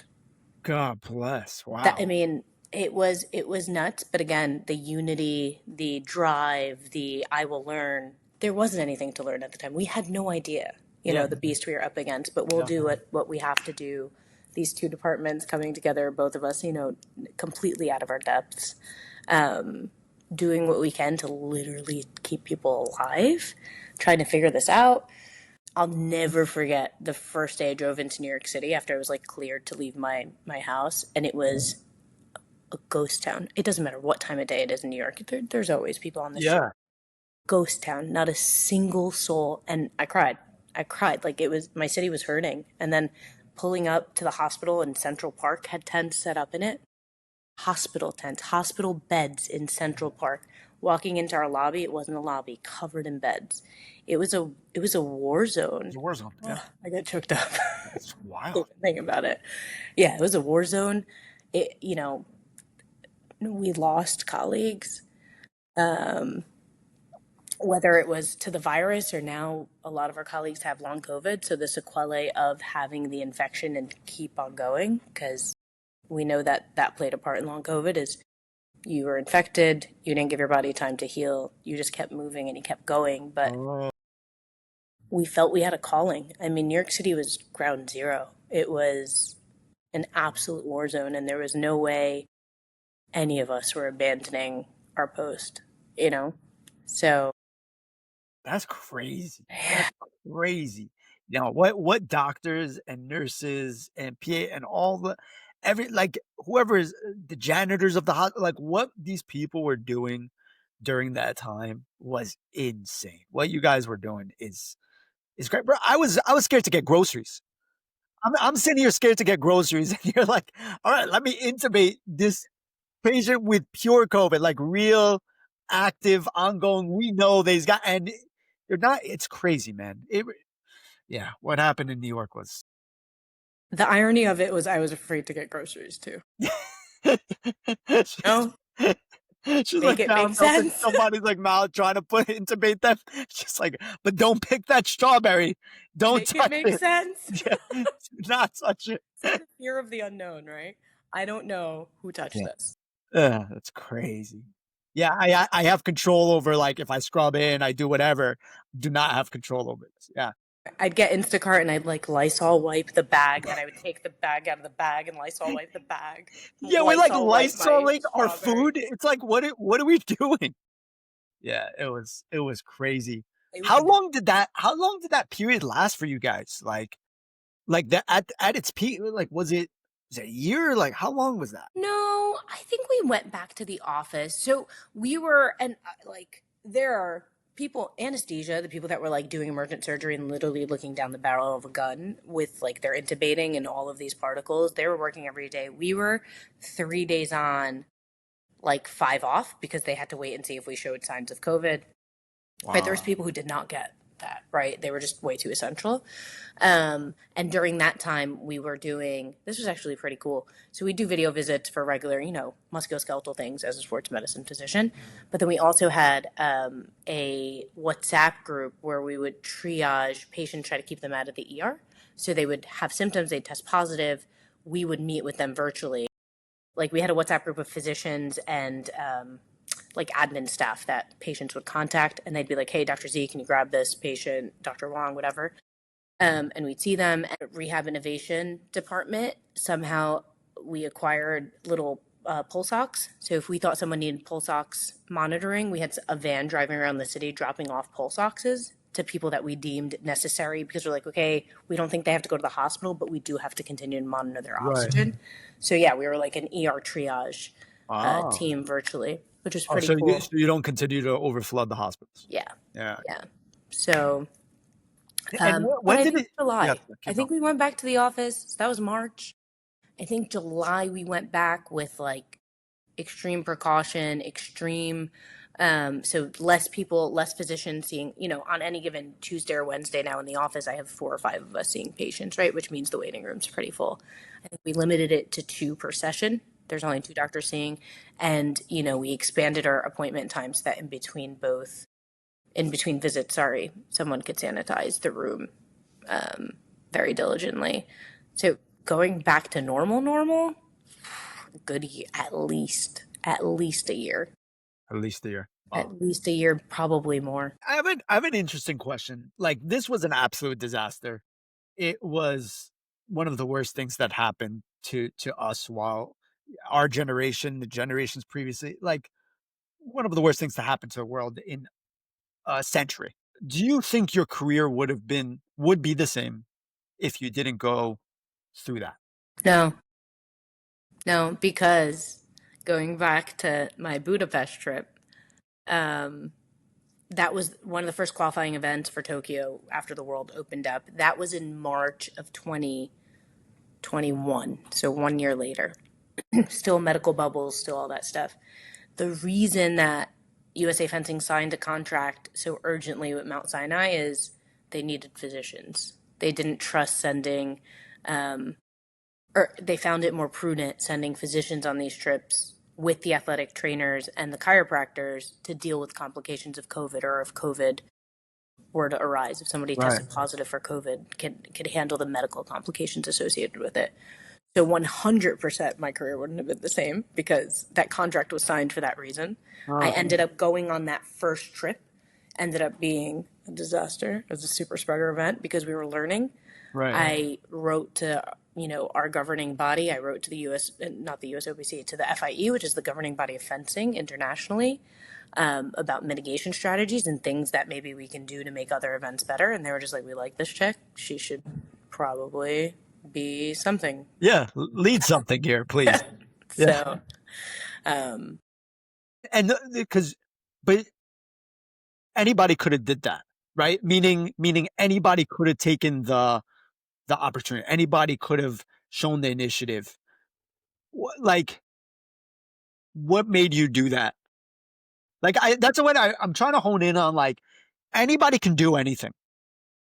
God bless. That I Wow. mean, it was nuts, but again, the unity, the drive, the I will learn. There wasn't anything to learn at the time. We had no idea, Yeah. the beast we were up against, but we'll do what we have to do. These two departments coming together, both of us, completely out of our depths, doing what we can to literally keep people alive, trying to figure this out. I'll never forget the first day I drove into New York City after I was like cleared to leave my house, and it was a ghost town. It doesn't matter what time of day it is in New York. There's always people on the street. Yeah. Ghost town, not a single soul, and I cried. I cried like it was my city was hurting, and then pulling up to the hospital in Central Park had tents set up in it. Hospital tents, hospital beds in Central Park. Walking into our lobby, it wasn't a lobby, covered in beds. It was a war zone. It's a war zone. Yeah. I got choked up That's wild. thinking about it. Yeah, it was a war zone. We lost colleagues, whether it was to the virus or now a lot of our colleagues have long COVID. So the sequelae of having the infection and keep on going, because we know that that played a part in long COVID is you were infected, you didn't give your body time to heal, you just kept moving and you kept going. But Oh, we felt we had a calling. I mean, New York City was ground zero. It was an absolute war zone, and there was no way any of us were abandoning our post, you know? So, that's crazy. yeah. That's crazy. What doctors and nurses and PA and all the every like whoever is the janitors of the hospital, like what these people were doing during that time was insane. What you guys were doing is great, bro. I was scared to get groceries. I'm sitting here scared to get groceries, and you're like, all right, let me intubate this patient with pure COVID, like real, active, ongoing. We know they's got, and they're not. It's crazy, man. Yeah. What happened in New York was. The irony of it was I was afraid to get groceries too. she's, No, she's make like it make down helping sense. somebody's like mouth, trying to intubate them. She's like, but don't pick that strawberry. Don't Make it touch make it. sense. Yeah, do not touch it. It's like the fear of the unknown, right? I don't know who touched Yeah. this. That's crazy. Yeah, I have control over like if I scrub in, I do whatever. Do not have control over this. Yeah. I'd get Instacart and I'd like Lysol wipe the bag, then I would take the bag out of the bag and Lysol wipe the bag, Yeah, we like Lysol wipe my Lysoling our strawberry. food. It's like what are we doing? Yeah, it was crazy. It was How long did that period last for you guys? Like that at its peak, like was it a year? Like how long was that? No, I think we went back to the office. So we were, and like, there are people, anesthesia, the people that were like doing emergent surgery and literally looking down the barrel of a gun with like their intubating and all of these particles. They were working every day. We were 3 days on, like 5 off because they had to wait and see if we showed signs of COVID. Right, there was Wow. people who did not get that, right? They were just way too essential. And during that time, we were doing, this was actually pretty cool. So we do video visits for regular, musculoskeletal things as a sports medicine physician. But then we also had a WhatsApp group where we would triage patients, try to keep them out of the ER. So they would have symptoms, they'd test positive. We would meet with them virtually. Like we had a WhatsApp group of physicians and like admin staff that patients would contact, and they'd be like, "Hey, Dr. Z, can you grab this patient, Dr. Wong, whatever." And we'd see them at rehab innovation department. Somehow we acquired little pulse ox. So if we thought someone needed pulse ox monitoring, we had a van driving around the city dropping off pulse oxes to people that we deemed necessary because we're like, okay, we don't think they have to go to the hospital, but we do have to continue to monitor their Right. oxygen. So yeah, we were like an ER triage Ah. team virtually, which was Oh, pretty so cool. you don't continue to overflood the hospitals. Yeah, Yeah. yeah. So, And but when I did think it? Yeah, July. I keep going. think we went back to the office. So that was March. I think July we went back with like extreme precaution, extreme. So less people, less physicians seeing. On any given Tuesday or Wednesday now in the office, I have 4 or 5 of us seeing patients, right? Which means the waiting room's pretty full. I think we limited it to two per session. There's only two doctors seeing, and we expanded our appointment times that in between visits, sorry, someone could sanitize the room very diligently. So going back to normal, good year, at least a year, At least a year. Wow. at least a year, probably more. I have an interesting question. Like this was an absolute disaster. It was one of the worst things that happened to us while our generation, the generations previously, like one of the worst things to happen to the world in a century. Do you think your career would be the same if you didn't go through that? No, no, because going back to my Budapest trip, um, that was one of the first qualifying events for Tokyo after the world opened up. That was in March of 2021, so 1 year later. Still medical bubbles, still all that stuff. The reason that USA Fencing signed a contract so urgently with Mount Sinai is they needed physicians. They didn't trust sending, or they found it more prudent sending physicians on these trips with the athletic trainers and the chiropractors to deal with complications of COVID, or if COVID were to arise, if somebody Right. tested positive for COVID, could handle the medical complications associated with it. So 100% my career wouldn't have been the same because that contract was signed for that reason. I Oh, ended up going on that first trip, ended up being a disaster. It was a super spreader event because we were learning. right. I wrote to, our governing body. I wrote to the US, not the USOPC, to the FIE, which is the governing body of fencing internationally, about mitigation strategies and things that maybe we can do to make other events better. And they were just like, we like this chick. She should probably be something. Yeah. Lead something here, please. Yeah. So, um, And because, but anybody could have did that, right? Meaning anybody could have taken the opportunity. Anybody could have shown the initiative. Like, what made you do that? Like, that's what I'm trying to hone in on. Like, anybody can do anything,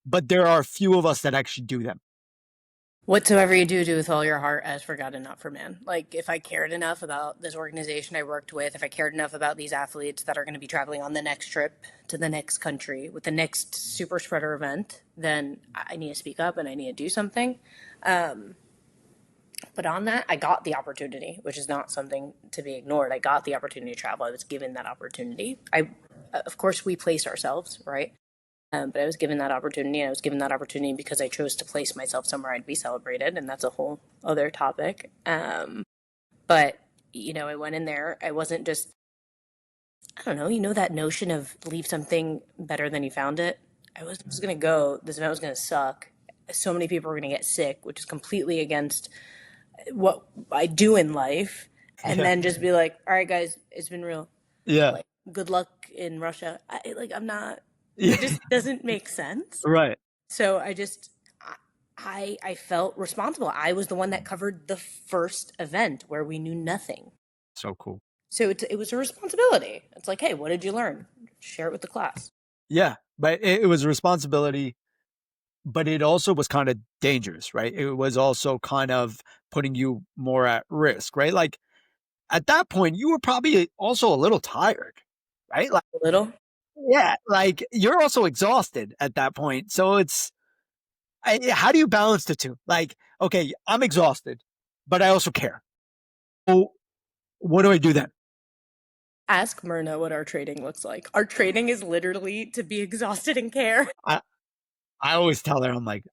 but there are a few of us that actually do them. whatsoever you do, do with all your heart as for God and not for man. Like, if I cared enough about this organization I worked with, if I cared enough about these athletes that are going to be traveling on the next trip to the next country with the next super spreader event, then I need to speak up and I need to do something. But on that, I got the opportunity, which is not something to be ignored. I got the opportunity to travel. I was given that opportunity. Of course, we place ourselves, right? But I was given that opportunity. And I was given that opportunity because I chose to place myself somewhere I'd be celebrated, and that's a whole other topic. But I went in there. I wasn't just, I don't know, that notion of leave something better than you found it. I was just gonna go. This event was gonna suck. So many people were gonna get sick, which is completely against what I do in life, and Yeah. then just be like, all right, guys, it's been real. Yeah. Like, good luck in Russia. I'm not. It Yeah. just doesn't make sense. Right. So I felt responsible. I was the one that covered the first event where we knew nothing. So cool. So it was a responsibility. It's like, hey, what did you learn? Share it with the class. Yeah. But it was a responsibility, but it also was kind of dangerous, right? It was also kind of putting you more at risk, right? Like, at that point, you were probably also a little tired, right? Like, A little. yeah, like you're also exhausted at that point. So how do you balance the two? Like, okay, I'm exhausted, but I also care. So what do I do then? Ask Myrna what our training looks like. Our training is literally to be exhausted and care. I, I always tell her, I'm like,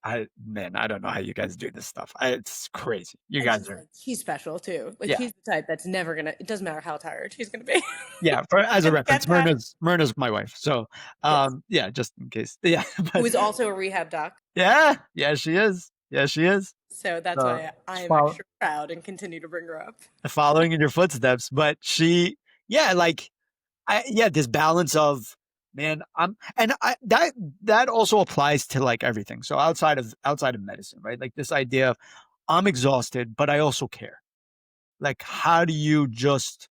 man, I don't know how you guys do this stuff. It's crazy. You And guys are, he's special too. Like, yeah, he's the type that's never gonna. It doesn't matter how tired she's gonna be. yeah. As a Gonna reference, get that. Myrna's my wife. So, Yes. yeah, just in case. Yeah, Who but is also a rehab doc. yeah, she is. Yeah, she is. So that's So why I it's am extra proud and continue to bring her up. following in your footsteps. But yeah, like, yeah, this balance of, man, that also applies to like everything. So outside of medicine, right? Like this idea of I'm exhausted, but I also care. Like, how do you just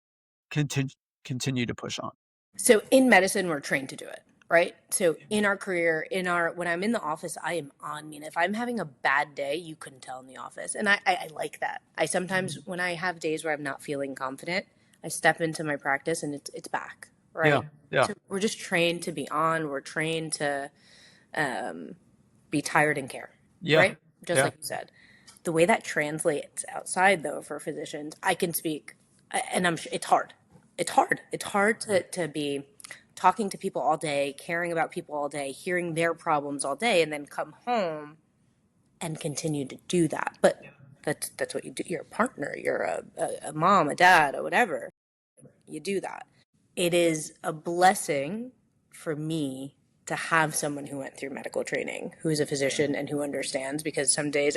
continue to push on? So in medicine, we're trained to do it, right? So in our career, when I'm in the office, I am on. I mean, if I'm having a bad day, you couldn't tell in the office, and I like that. I sometimes, when I have days where I'm not feeling confident, I step into my practice and it's back, Yeah, right? yeah, So we're just trained to be on. We're trained to be tired and care, yeah, right? Just yeah, like you said. The way that translates outside, though, for physicians, I can speak, and it's hard. It's hard. It's hard to be talking to people all day, caring about people all day, hearing their problems all day, and then come home and continue to do that. But that's what you do. You're a partner. You're a mom, a dad, or whatever. You do that. It is a blessing for me to have someone who went through medical training, who is a physician and who understands, because some days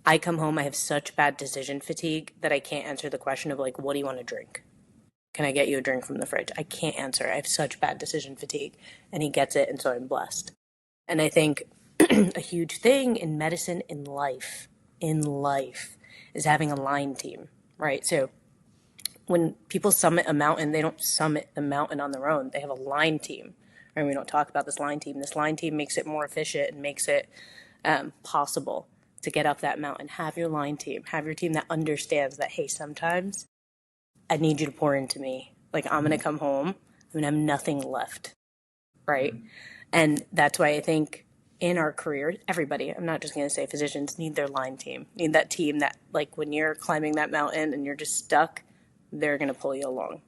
I come home, I have such bad decision fatigue that I can't answer the question of like, what do you want to drink? Can I get you a drink from the fridge? I can't answer. I have such bad decision fatigue. And he gets it, and so I'm blessed. And I think a huge thing in medicine, in life, is having a line team, right? So when people summit a mountain, they don't summit the mountain on their own. They have a line team. And we don't talk about this line team. This line team makes it more efficient and makes it possible to get up that mountain. Have your line team. Have your team that understands that, hey, sometimes I need you to pour into me. Like, I'm going to come home. I'm going to have nothing left. Right. And that's why I think in our career, everybody, I'm not just going to say physicians, need their line team, need that team that, like, when you're climbing that mountain and you're just stuck, they're going to pull you along.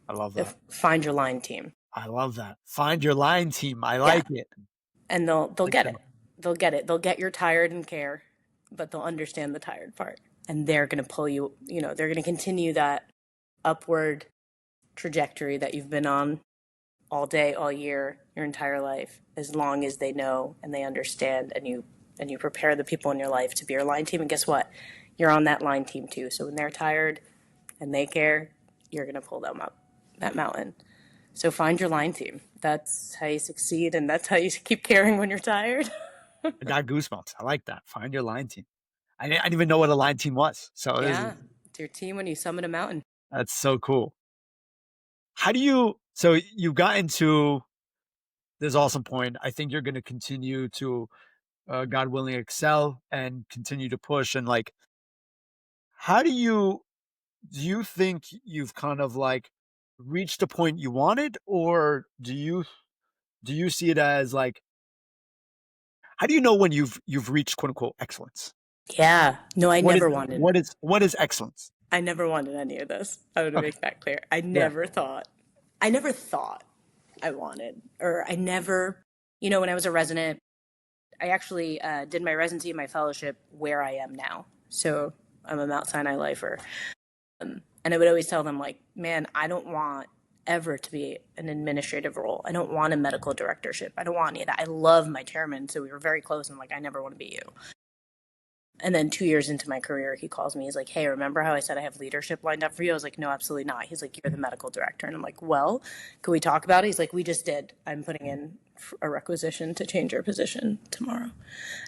I love that. Find your line team. I love that. Find your line team. I Yeah. like it. And they'll Like get that. it. They'll get it. They'll get your tired and care, but they'll understand the tired part. And they're going to pull you, they're going to continue that upward trajectory that you've been on all day, all year, your entire life, as long as they know and they understand, and you prepare the people in your life to be your line team. And guess what? You're on that line team too. So when they're tired and they care, you're going to pull them up that mountain. So find your line team. That's how you succeed, and that's how you keep caring when you're tired. I got goosebumps. I like that. Find your line team. I didn't even know what a line team was. So Yeah, it's your team when you summit a mountain. that's so cool. How do you, so you got into this awesome point. I think you're going to continue to, God willing, excel and continue to push. And like, how do you think you've kind of like reached the point you wanted, or do you see it as like, how do you know when you've reached quote unquote excellence? Yeah. No, I What is never wanted. what is excellence? I never wanted any of this. I want to Okay. make that clear. I Yeah. never thought. I never thought I wanted, or I never. When I was a resident, I actually did my residency and my fellowship where I am now. So I'm a Mount Sinai lifer. And I would always tell them, like, man, I don't want ever to be an administrative role. I don't want a medical directorship. I don't want any of that. I love my chairman. So we were very close. I'm like, I never want to be you. And then 2 years into my career, he calls me. He's like, hey, remember how I said I have leadership lined up for you? I was like, no, absolutely not. He's like, you're the medical director. And I'm like, well, can we talk about it? He's like, we just did. I'm putting in a requisition to change your position tomorrow.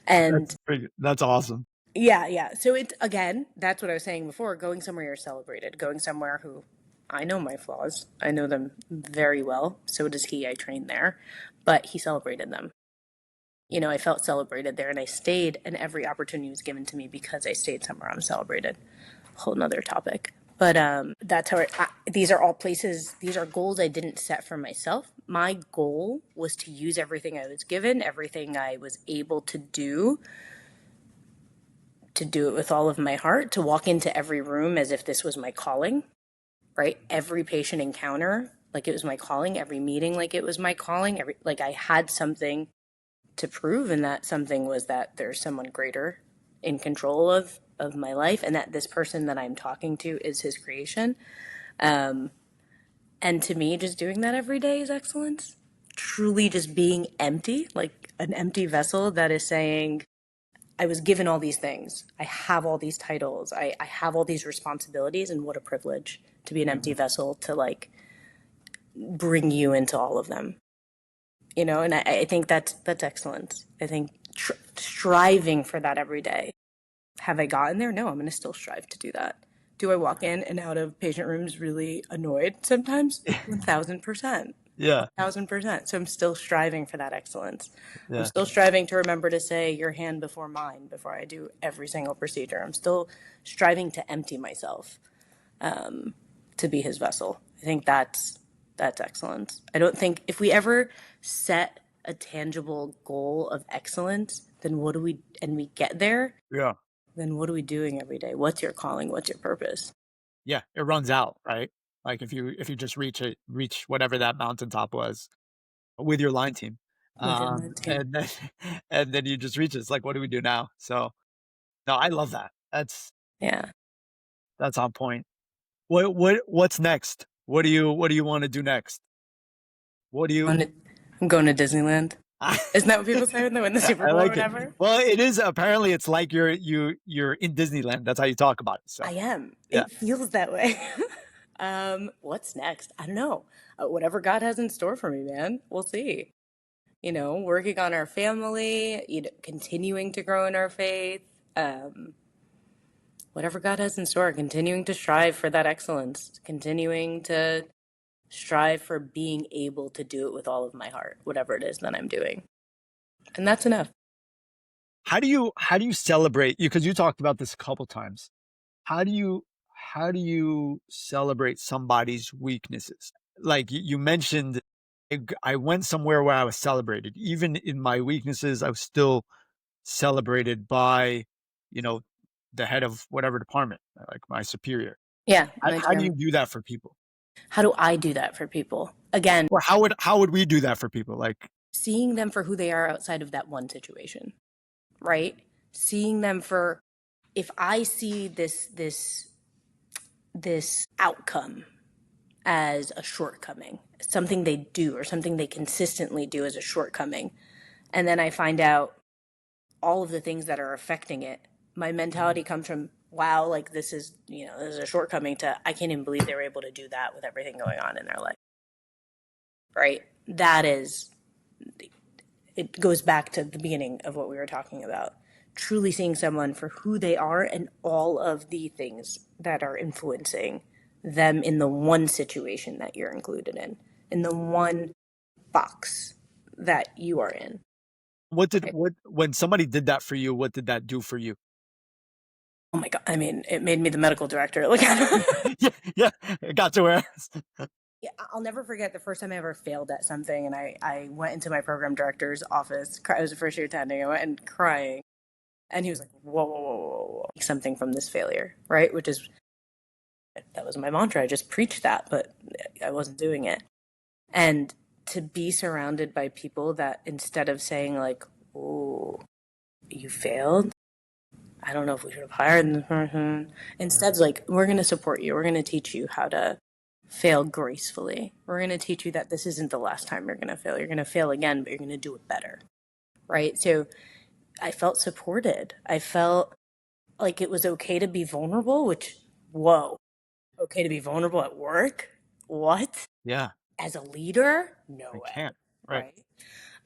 And That's awesome. yeah, yeah. So it again, that's what I was saying before, going somewhere you're celebrated, going somewhere who I know my flaws. I know them very well. So does he. I trained there, but he celebrated them. I felt celebrated there and I stayed, and every opportunity was given to me because I stayed somewhere I'm celebrated. Whole nother topic. But that's how these are all places, these are goals I didn't set for myself. My goal was to use everything I was given, everything I was able to do it with all of my heart, to walk into every room as if this was my calling, right? Every patient encounter, like it was my calling, every meeting, like it was my calling, like I had something to prove, and that something was that there's someone greater in control of my life, and that this person that I'm talking to is his creation. And to me, just doing that every day is excellence. Truly just being empty, like an empty vessel that is saying, I was given all these things. I have all these titles. I have all these responsibilities, and what a privilege to be an empty vessel to like bring you into all of them. And I think that's excellence. I think striving for that every day. Have I gotten there? No, I'm going to still strive to do that. Do I walk in and out of patient rooms really annoyed sometimes? 1000%. Yeah. 1000%. So I'm still striving for that excellence. I'm Yeah. still striving to remember to say your hand before mine before I do every single procedure. I'm still striving to empty myself to be his vessel. I think that's excellence. I don't think if we ever set a tangible goal of excellence, then and we get there, Yeah. then what are we doing every day? What's your calling? What's your purpose? Yeah. It runs out, right? Like if you just reach whatever that mountaintop was with your line team. Within the team. And then and then you just reach it. It's like, what do we do now? So no, I love that. Yeah. That's on point. What's next? What do you want to do next? What do you I'm going to Disneyland. I Isn't that what people say when they win the Super Bowl or like it. whatever? Well, it is apparently it's like you're in Disneyland. That's how you talk about it. So I am. yeah. It feels that way. What's next? I don't know. Whatever God has in store for me, man. We'll see. Working on our family, continuing to grow in our faith. What whatever God has in store, continuing to strive for that excellence, continuing to strive for being able to do it with all of my heart, whatever it is that I'm doing. And that's enough. How do you celebrate, because you talked about this a couple times. How do you how do you celebrate somebody's weaknesses? Like you mentioned, I went somewhere where I was celebrated. Even in my weaknesses, I was still celebrated by, you know, the head of whatever department, like my superior. Yeah, my How do chairman. you do that for people? How do I do that for people? Again, Or how would we do that for people? Like, seeing them for who they are outside of that one situation, right? Seeing them for, if I see this outcome as a shortcoming, something they do or something they consistently do as a shortcoming, and then I find out all of the things that are affecting it, my mentality comes from, wow, like this is a shortcoming, to I can't even believe they were able to do that with everything going on in their life, right? That is, it goes back to the beginning of what we were talking about. Truly seeing someone for who they are and all of the things that are influencing them in the one situation that you're included in the one box that you are in. what when somebody did that for you, what did that do for you? Oh my God. I mean, it made me the medical director. Like, Yeah, yeah, it got to where yeah, I'll never forget the first time I ever failed at something. And I went into my program director's office. I was a first year attending. I went and crying. And he was like, whoa, whoa, whoa, whoa, whoa. Something from this failure, right? Which is, that was my mantra. I just preached that, but I wasn't doing it. And to be surrounded by people that, instead of saying, like, oh, you failed, I don't know if we should have hired this person. Instead, it's like, we're going to support you. We're going to teach you how to fail gracefully. We're going to teach you that this isn't the last time you're going to fail. You're going to fail again, but you're going to do it better. Right. So I felt supported. I felt like it was okay to be vulnerable, which, whoa, okay to be vulnerable at work? What? Yeah, As a leader? I No way. can't. Right.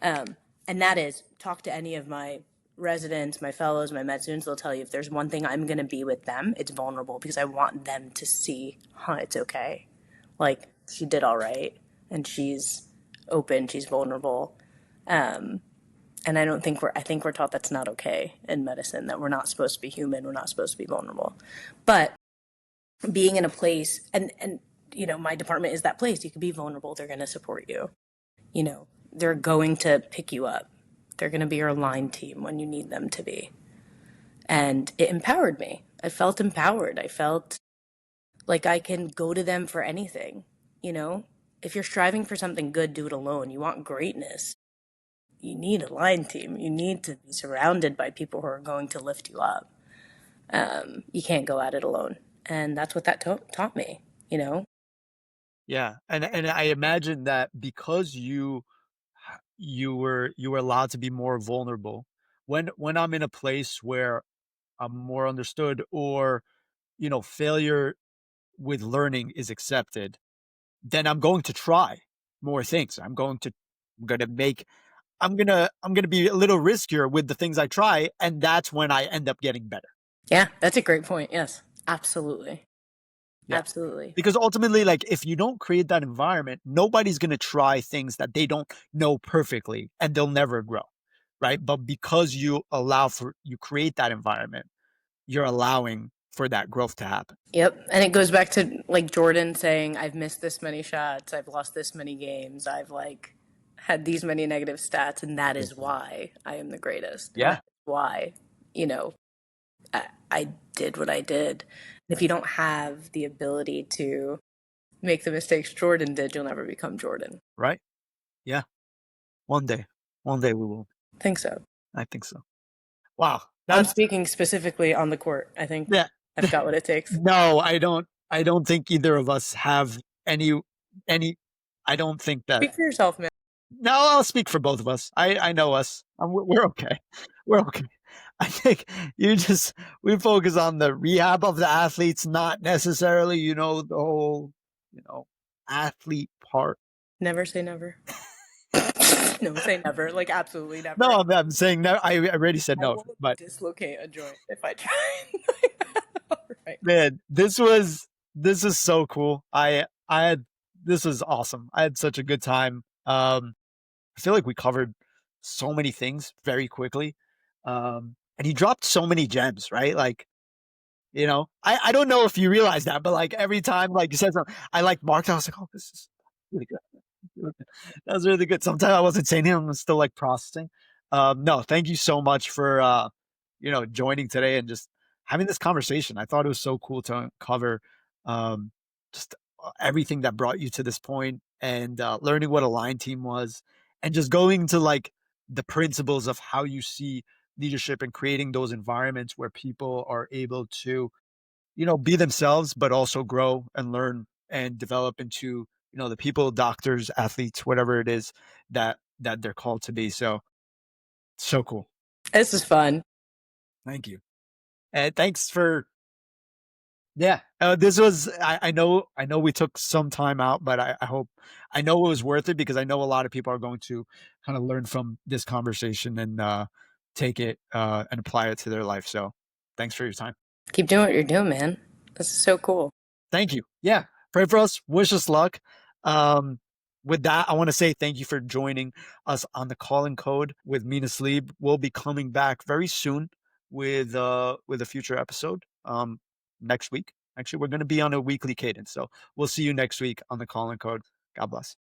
Right. And that is, talk to any of my residents, my fellows, my med students, they'll tell you, if there's one thing I'm going to be with them, it's vulnerable, because I want them to see, it's okay. Like, she did all right, and she's open, she's vulnerable. And I think we're taught that's not okay in medicine, that we're not supposed to be human, we're not supposed to be vulnerable. But being in a place, my department is that place. You can be vulnerable, they're going to support you. They're going to pick you up. They're going to be your line team when you need them to be. And it empowered me. I felt empowered. I felt like I can go to them for anything. You know, if you're striving for something good, do it alone. You want greatness, you need a line team. You need to be surrounded by people who are going to lift you up. You can't go at it alone. And that's what that taught me, you know? Yeah, and I imagine that because you were allowed to be more vulnerable. When I'm in a place where I'm more understood, or, failure with learning is accepted, then I'm going to try more things. I'm gonna be a little riskier with the things I try, and that's when I end up getting better. Yeah, that's a great point. Yes, absolutely. Yeah. Absolutely. Because ultimately, like, if you don't create that environment, nobody's gonna try things that they don't know perfectly, and they'll never grow, right? But because you create that environment, you're allowing for that growth to happen. Yep. And it goes back to, like, Jordan saying, I've missed this many shots, I've lost this many games, I've, like, had these many negative stats, and that is why I am the greatest. And Yeah. that is why, you know, I did what I did. And if you don't have the ability to make the mistakes Jordan did, you'll never become Jordan. Right? Yeah. One day. One day we will. I think so. I think so. Wow. I'm That's speaking specifically on the court. I think yeah. I've got what it takes. No, I don't think either of us have any I don't think that. Speak for yourself, man. No, I'll speak for both of us. I know us. We're okay. We're okay. I think we focus on the rehab of the athletes, not necessarily, the whole, athlete part. Never say never. No, say never. Like, absolutely No, never. I'm saying no. I already said I no, will but dislocate a joint if I try. Man, this is so cool. I had this was awesome. I had such a good time. I feel like we covered so many things very quickly. And he dropped so many gems, right? Like, I don't know if you realize that, but like every time like you said something, I like marked, I was like, oh, this is really good. Really good. That was really good. Sometimes I wasn't saying him, I'm still like processing. No, thank you so much for joining today and just having this conversation. I thought it was so cool to cover um just everything that brought you to this point and learning what a line team was and just going to like the principles of how you see leadership and creating those environments where people are able to be themselves, but also grow and learn and develop into, the people, doctors, athletes, whatever it is that they're called to be. So, so cool. This is fun. Thank you. And thanks for yeah. This was I know we took some time out, but I hope I know it was worth it because I know a lot of people are going to kind of learn from this conversation and take it and apply it to their life. So thanks for your time. Keep doing what you're doing, man. This is so cool. Thank you. Yeah. Pray for us. Wish us luck. Um, with that, I want to say thank you for joining us on the calling code with Mina Salib. We'll be coming back very soon with a future episode. Next week. Actually, we're gonna be on a weekly cadence. So we'll see you next week on the calling code. God bless.